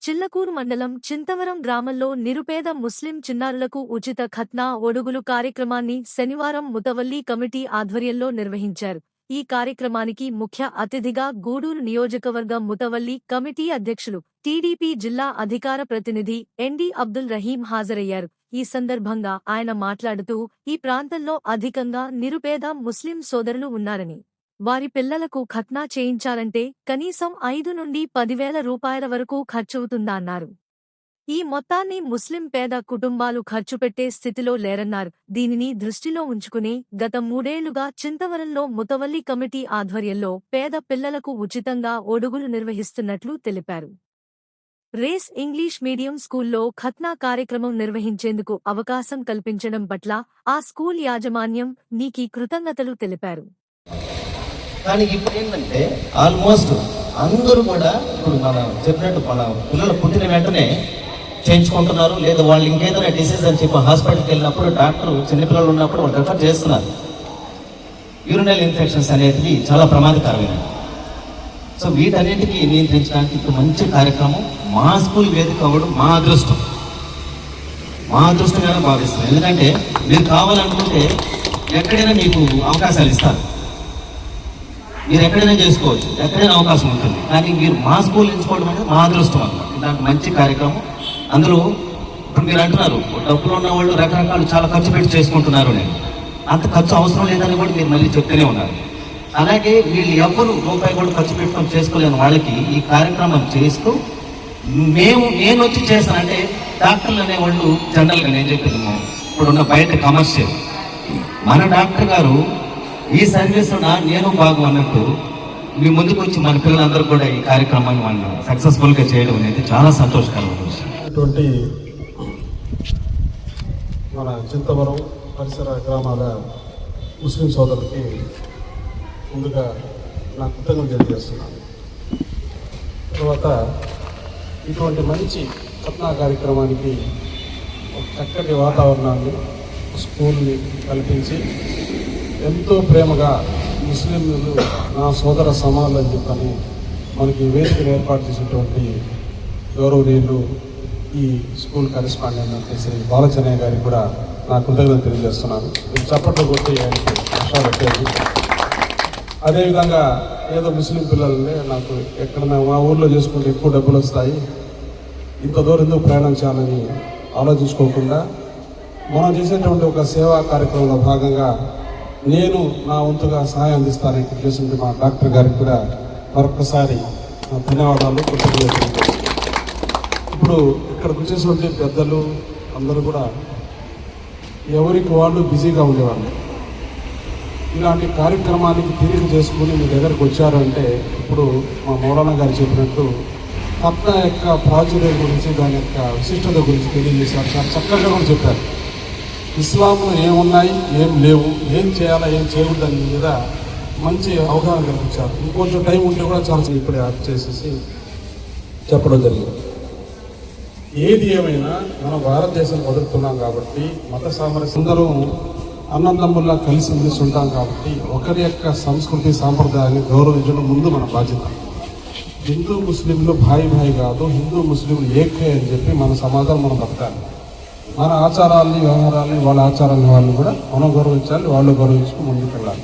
చిల్లకూరు మండలం చింతవరం గ్రామంలో నిరుపేద ముస్లిం చిన్నారులకు ఉచిత ఖత్నా ఒడుగులు కార్యక్రమాన్ని శనివారం ముతవల్లి కమిటీ ఆధ్వర్యంలో నిర్వహించారు. ఈ కార్యక్రమానికి ముఖ్య అతిథిగా గూడూరు నియోజకవర్గ ముతవల్లి కమిటీ అధ్యక్షులు టీడీపీ జిల్లా అధికార ప్రతినిధి ఎన్డి అబ్దుల్ రహీం హాజరయ్యారు. ఈ సందర్భంగా ఆయన మాట్లాడుతూ ఈ ప్రాంతంలో అధికంగా నిరుపేద ముస్లిం సోదరులు ఉన్నారని, వారి పిల్లలకు ఖత్నా చేయించాలంటే కనీసం 5 నుండి 10,000 రూపాయల వరకు ఖర్చవుతుందన్నారు. ఈ మొత్తాన్ని ముస్లిం పేద కుటుంబాలు ఖర్చుపెట్టే స్థితిలో లేరన్నారు. దీనిని దృష్టిలో ఉంచుకుని గత 3 ఏళ్లుగా చింతవరంలో ముతవల్లి కమిటీ ఆధ్వర్యంలో పేద పిల్లలకు ఉచితంగా ఒడుగులు నిర్వహిస్తున్నట్లు తెలిపారు. రేస్ ఇంగ్లీష్ మీడియం స్కూల్లో ఖత్నా కార్యక్రమం నిర్వహించేందుకు అవకాశం కల్పించడం పట్ల ఆ స్కూల్ యాజమాన్యం నీకి కృతజ్ఞతలు తెలిపారు. కానీ ఇప్పుడు ఏంటంటే ఆల్మోస్ట్ అందరూ కూడా ఇప్పుడు మనం చెప్పినట్టు మన పిల్లలు పుట్టిన వెంటనే చేయించుకుంటున్నారు. లేదా వాళ్ళు ఇంకేదైనా డిసీజ్ అని చెప్పి హాస్పిటల్కి వెళ్ళినప్పుడు డాక్టర్ చిన్నపిల్లలు ఉన్నప్పుడు వాళ్ళు రెఫర్ చేస్తున్నారు. యూరినల్ ఇన్ఫెక్షన్స్ అనేటివి చాలా ప్రమాదకరమైనవి. సో వీటన్నిటికీ నియంత్రించడానికి ఇప్పుడు మంచి కార్యక్రమం మా స్కూల్ వేదిక అవ్వడం మా అదృష్టంగానే భావిస్తున్నాం. ఎందుకంటే మీరు కావాలనుకుంటే ఎక్కడైనా మీకు అవకాశాలు ఇస్తారు, మీరు ఎక్కడైనా చేసుకోవచ్చు, ఎక్కడైనా అవకాశం ఉంటుంది. కానీ మీరు మా స్కూల్ ఎంచుకోవడం అనేది మా అదృష్టం అన్నమాట. దానికి మంచి కార్యక్రమం. అందులో ఇప్పుడు మీరు అంటున్నారు డబ్బులు ఉన్న వాళ్ళు రకరకాలు చాలా ఖర్చు పెట్టి చేసుకుంటున్నారు. నేను అంత ఖర్చు అవసరం లేదని కూడా మీరు మళ్ళీ చెప్తూనే ఉన్నారు. అలాగే వీళ్ళు ఎవరు రూపాయి కూడా ఖర్చు పెట్టుకొని చేసుకోలేని వాళ్ళకి ఈ కార్యక్రమం చేస్తూ నేను వచ్చి చేస్తానంటే డాక్టర్లు అనేవాళ్ళు జనరల్గా నేను చెప్పేది ఇప్పుడున్న బయట కమర్షియల్, మన డాక్టర్ గారు ఈ సర్వీస్ నేను బాగు అన్నట్టు మీ ముందుకు వచ్చి మన పిల్లలందరూ కూడా ఈ కార్యక్రమాన్ని మనం సక్సెస్ఫుల్గా చేయడం అనేది చాలా సంతోషకరమైన విషయం. అటువంటి మన చింతవరం పరిసర గ్రామాల ముస్లిం సోదరులకి ముందుగా నా కృతజ్ఞతలు తెలియజేస్తున్నాను. తర్వాత ఇటువంటి మంచి ఖత్నా కార్యక్రమానికి ఒక చక్కటి వాతావరణాన్ని స్కూల్ని కల్పించి ఎంతో ప్రేమగా ముస్లింలు నా సోదర సమానులు అని చెప్పని మనకి వేదికను ఏర్పాటు చేసినటువంటి గౌరవనీయులు ఈ స్కూల్ కరెస్పాండెంట్ శ్రీ బాలచనయ్య గారికి కూడా నా కృతజ్ఞతలు తెలియజేస్తున్నాను. మీరు చప్పట్లు కొట్టి ఆయనకి వర్షాలు పెట్టేది. అదేవిధంగా ఏదో ముస్లిం పిల్లలనే నాకు ఎక్కడైనా మా ఊర్లో చేసుకుంటే ఎక్కువ డబ్బులు వస్తాయి, ఇంత దూరం ఎందుకు ప్రయాణం చేయాలని ఆలోచించుకోకుండా మనం చేసేటువంటి ఒక సేవా కార్యక్రమంలో భాగంగా నేను నా వంతుగా సహాయం అందిస్తానని చెప్పేసి మా డాక్టర్ గారికి కూడా మరొకసారి ధన్యవాదాలు, కృతజ్ఞతలు. ఇప్పుడు ఇక్కడికి వచ్చేటువంటి పెద్దలు అందరూ కూడా ఎవరికి వాళ్ళు బిజీగా ఉండేవాళ్ళు. ఇలాంటి కార్యక్రమానికి తీరిక చేసుకుని మీ దగ్గరకు వచ్చారు అంటే ఇప్పుడు మా మౌలానా గారు చెప్పినట్టు ఖత్నా యొక్క ప్రాచుర్యం గురించి, దాని యొక్క విశిష్టత గురించి తెలియజేశారు. చాలా చక్కగా కూడా చెప్పారు. ఇస్లాంలో ఏమున్నాయి, ఏం లేవు, ఏం చేయాలా, ఏం చేయకూడదు దాని మీద మంచి అవగాహన కల్పించారు. ఇంకొంచెం టైం ఉంటే కూడా చాలా ఇప్పుడే యాడ్ చేసేసి చెప్పడం జరిగింది. ఏది ఏమైనా మనం భారతదేశం బతుకుతున్నాం కాబట్టి మత సామరస్యం అందరూ అన్నదమ్ముల్లా కలిసి మెలిసి ఉంటాం కాబట్టి ఒకరి యొక్క సంస్కృతి సాంప్రదాయాన్ని గౌరవించడం ముందు మన బాధ్యత. హిందూ ముస్లింలు భాయి కాదు, హిందూ ముస్లింలు ఏకే అని చెప్పి మన సమాజం మనం బతకాలి. మన ఆచారాలని వ్యవహారాలని వాళ్ళ ఆచారాలని వాళ్ళు కూడా మనం గౌరవించాలి, వాళ్ళు గౌరవించుకుని ముందుకు వెళ్ళాలి.